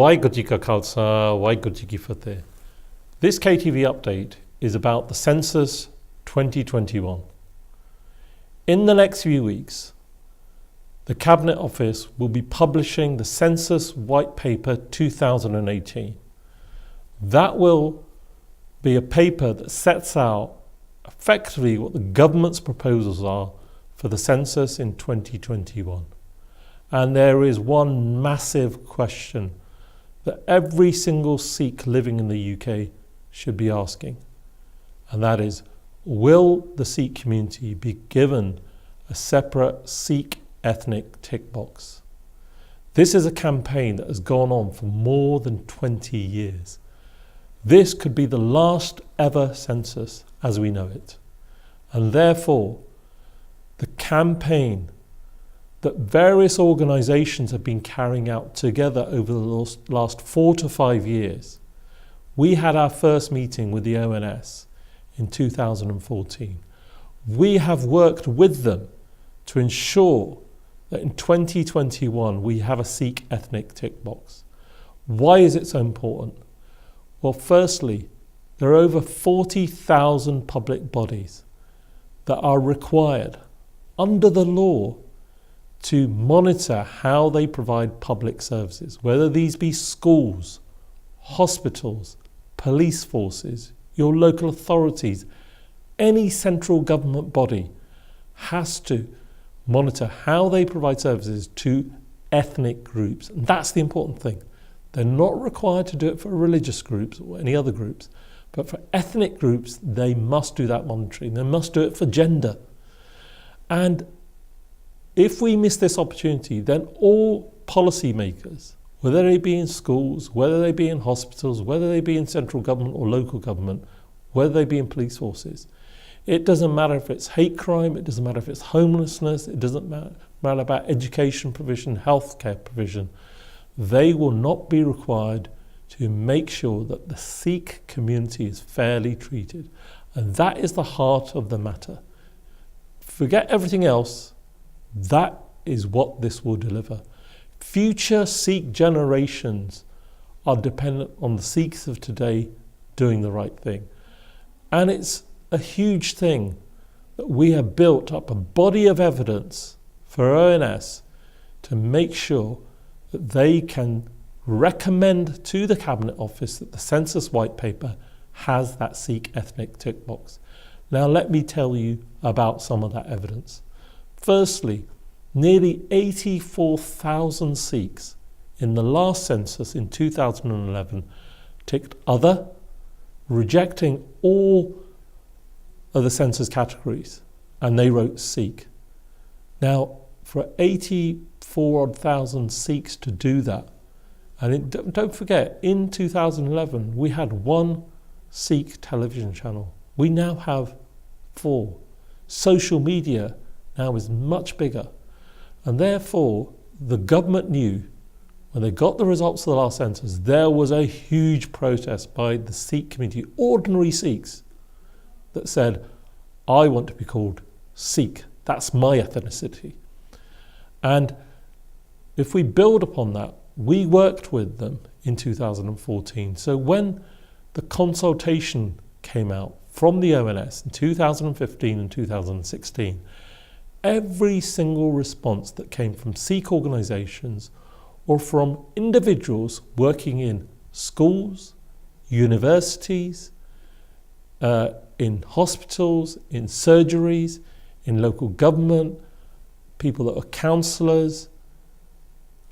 Waheguru Ji Ka Khalsa, Waheguru Ji Ki Fateh. This KTV update is about the Census 2021. In the next few weeks, the Cabinet Office will be publishing the Census White Paper 2018. That will be a paper that sets out effectively what the government's proposals are for the census in 2021. And there is one massive question that every single Sikh living in the UK should be asking. And that is, will the Sikh community be given a separate Sikh ethnic tick box? This is a campaign that has gone on for more than 20 years. This could be the last ever census as we know it. And therefore, the campaign that various organisations have been carrying out together over the last 4 to 5 years. We had our first meeting with the ONS in 2014. We have worked with them to ensure that in 2021 we have a Sikh ethnic tick box. Why is it so important? Well, firstly, there are over 40,000 public bodies that are required under the law to monitor how they provide public services, whether these be schools, hospitals, police forces, your local authorities. Any central government body has to monitor how they provide services to ethnic groups. And that's the important thing. They're not required to do it for religious groups or any other groups, but for ethnic groups, they must do that monitoring. They must do it for gender. And if we miss this opportunity, then all policymakers, whether they be in schools, whether they be in hospitals, whether they be in central government or local government, whether they be in police forces, it doesn't matter if it's hate crime, it doesn't matter if it's homelessness, it doesn't matter about education provision, healthcare provision, they will not be required to make sure that the Sikh community is fairly treated. And that is the heart of the matter. Forget everything else, that is what this will deliver. Future Sikh generations are dependent on the Sikhs of today doing the right thing. And it's a huge thing that we have built up a body of evidence for ONS to make sure that they can recommend to the Cabinet Office that the Census White Paper has that Sikh ethnic tick box. Now let me tell you about some of that evidence. Firstly, nearly 84,000 Sikhs in the last census in 2011 ticked other, rejecting all of the census categories, and they wrote Sikh. Now, for 84,000 Sikhs to do that, and don't forget, in 2011 we had one Sikh television channel. We now have 4. Social media now is much bigger. And therefore, the government knew when they got the results of the last census, there was a huge protest by the Sikh community, ordinary Sikhs, that said, I want to be called Sikh. That's my ethnicity. And if we build upon that, we worked with them in 2014. So when the consultation came out from the ONS in 2015 and 2016, every single response that came from Sikh organisations or from individuals working in schools, universities, in hospitals, in surgeries, in local government, people that are counsellors,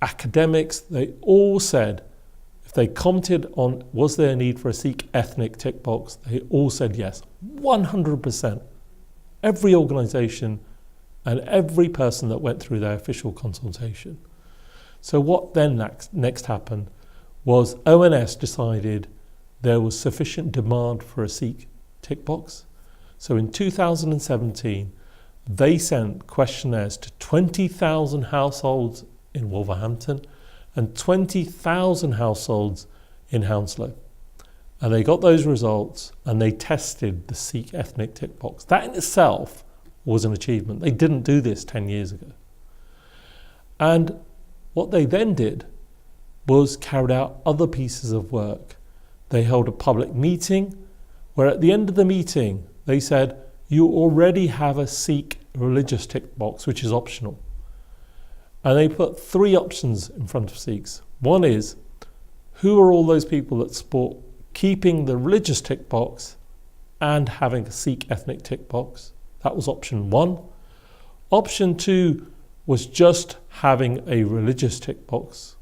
academics, they all said, if they commented on was there a need for a Sikh ethnic tick box, they all said yes, 100%. Every organisation and every person that went through their official consultation. So what then next happened was ONS decided there was sufficient demand for a Sikh tick box. So in 2017, they sent questionnaires to 20,000 households in Wolverhampton and 20,000 households in Hounslow. And they got those results and they tested the Sikh ethnic tick box. That in itself was an achievement. They didn't do this 10 years ago. And what they then did was carried out other pieces of work. They held a public meeting where at the end of the meeting they said, you already have a Sikh religious tick box, which is optional. And they put 3 options in front of Sikhs. One is, who are all those people that support keeping the religious tick box and having a Sikh ethnic tick box? That was option 1. Option 2 was just having a religious tick box.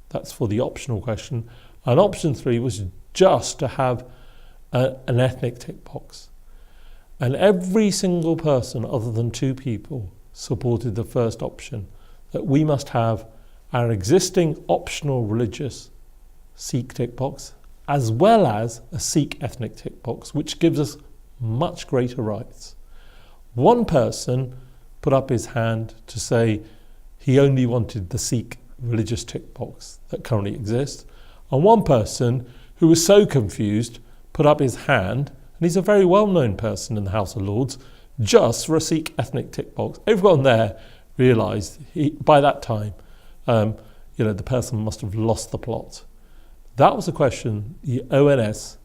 That's for the optional question. And option 3 was just to have an ethnic tick box. And every single person other than 2 people supported the first option, that we must have our existing optional religious Sikh tick box as well as a Sikh ethnic tick box, which gives us much greater rights. One person put up his hand to say he only wanted the Sikh religious tick box that currently exists, and one person who was so confused put up his hand, and he's a very well-known person in the House of Lords, just for a Sikh ethnic tick box. Everyone there realised by that time, the person must have lost the plot. That was a question the ONS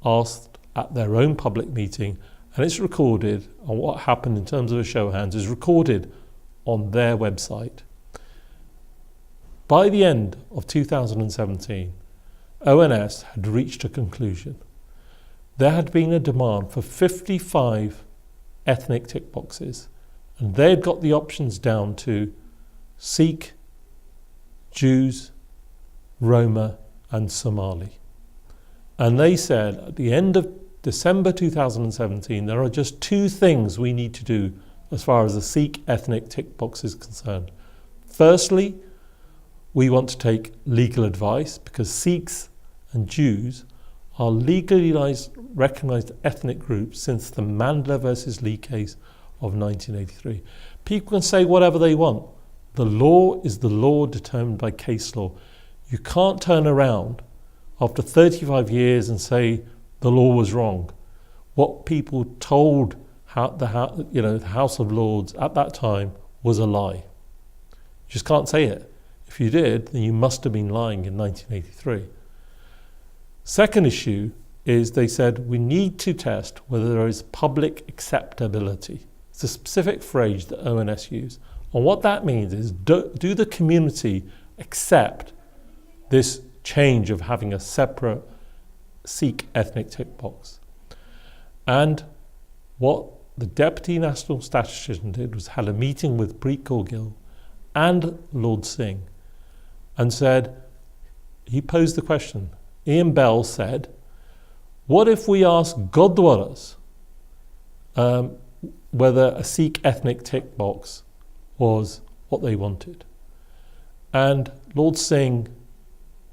asked at their own public meeting, and it's recorded, and what happened in terms of a show of hands is recorded on their website. By the end of 2017, ONS had reached a conclusion. There had been a demand for 55 ethnic tick boxes, and they had got the options down to Sikh, Jews, Roma and Somali. And they said at the end of December 2017, there are just 2 things we need to do as far as the Sikh ethnic tick box is concerned. Firstly, we want to take legal advice, because Sikhs and Jews are legally recognised ethnic groups since the Mandla versus Lee case of 1983. People can say whatever they want. The law is the law determined by case law. You can't turn around after 35 years and say the law was wrong. What people told the House of Lords at that time was a lie. You just can't say it. If you did, then you must have been lying in 1983. Second issue is they said we need to test whether there is public acceptability. It's a specific phrase that ONS use. And what that means is, do the community accept this change of having a separate Sikh ethnic tick box? And what the Deputy National Statistician did was had a meeting with Preet Kaur Gill and Lord Singh and said, he posed the question. Ian Bell said, what if we ask Gurdwaras whether a Sikh ethnic tick box was what they wanted? And Lord Singh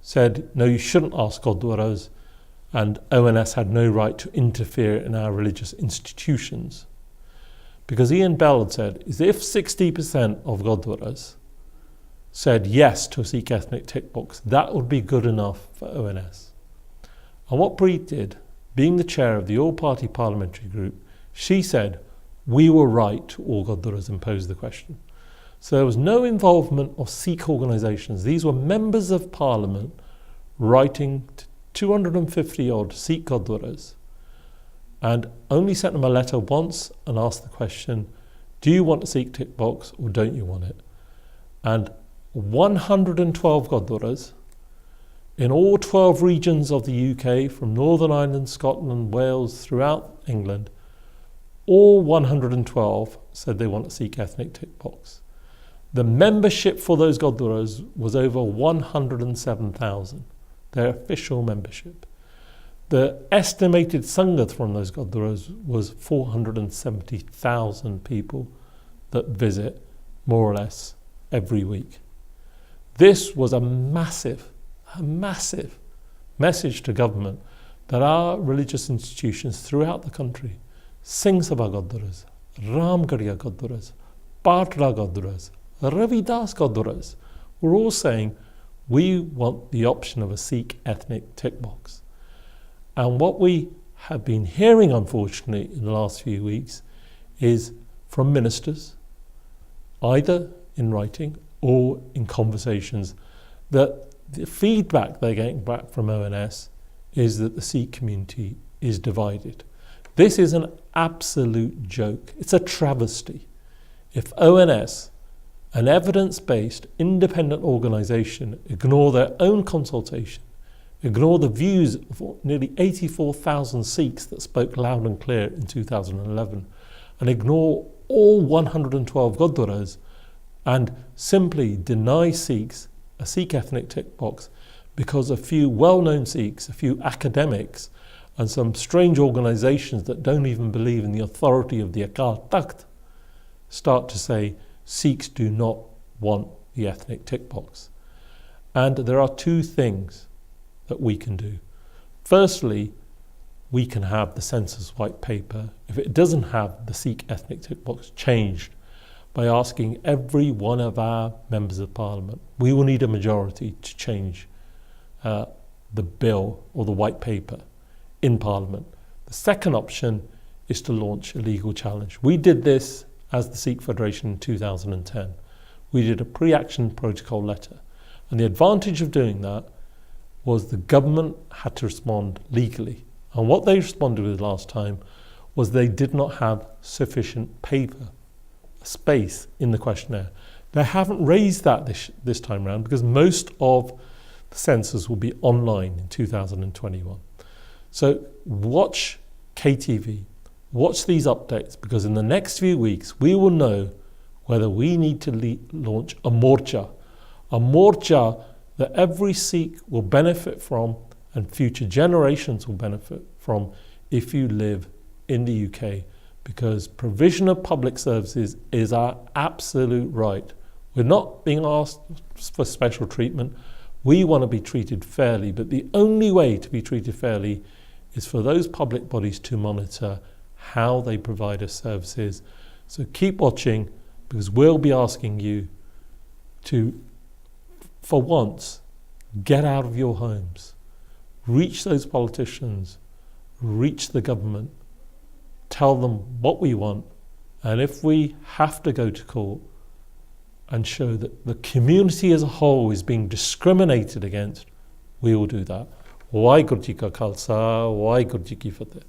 said, no, you shouldn't ask Gurdwaras, and ONS had no right to interfere in our religious institutions. Because Ian Bell had said, is if 60% of Gurdwaras said yes to a Sikh ethnic tick box, that would be good enough for ONS. And what Preet did, being the chair of the all-party parliamentary group, she said, we were right to all Gurdwaras and pose the question. So there was no involvement of Sikh organisations. These were members of parliament writing to 250 odd Sikh Gurdwaras and only sent them a letter once and asked the question, do you want a Sikh tick box or don't you want it? And 112 Gurdwaras in all 12 regions of the UK, from Northern Ireland, Scotland, Wales, throughout England, all 112 said they want a Sikh ethnic tick box. The membership for those Gurdwaras was over 107,000, their official membership. The estimated Sangat from those Gurdwaras was 470,000 people that visit more or less every week. This was a massive message to government that our religious institutions throughout the country, Singh Sabha Gurdwaras, Ramgarhia Gurdwaras, Patra Gurdwaras, Ravidas Gurdwaras, were all saying we want the option of a Sikh ethnic tick box. And what we have been hearing, unfortunately, in the last few weeks is from ministers, either in writing or in conversations, that the feedback they're getting back from ONS is that the Sikh community is divided. This is an absolute joke. It's a travesty. If ONS, an evidence-based independent organisation, ignore their own consultation, ignore the views of nearly 84,000 Sikhs that spoke loud and clear in 2011, and ignore all 112 Gurdwaras, and simply deny Sikhs a Sikh ethnic tick box because a few well-known Sikhs, a few academics, and some strange organisations that don't even believe in the authority of the Akal Takht start to say Sikhs do not want the ethnic tick box. And there are two things that we can do. Firstly, we can have the census white paper, if it doesn't have the Sikh ethnic tick box, changed by asking every one of our members of parliament. We will need a majority to change the bill or the white paper in parliament. The second option is to launch a legal challenge. We did this as the Sikh Federation in 2010. We did a pre-action protocol letter. And the advantage of doing that was the government had to respond legally. And what they responded with last time was they did not have sufficient paper, space in the questionnaire. They haven't raised that this time around because most of the census will be online in 2021. So watch KTV, watch these updates, because in the next few weeks we will know whether we need to launch a morcha that every Sikh will benefit from and future generations will benefit from if you live in the UK, because provision of public services is our absolute right. We're not being asked for special treatment. We want to be treated fairly, but the only way to be treated fairly is for those public bodies to monitor how they provide us services. So keep watching, because we'll be asking you to, for once, get out of your homes, reach those politicians, reach the government, tell them what we want, and if we have to go to court and show that the community as a whole is being discriminated against, we will do that. Waheguru Ji Ka Khalsa, Waheguru Ji Ki Fateh.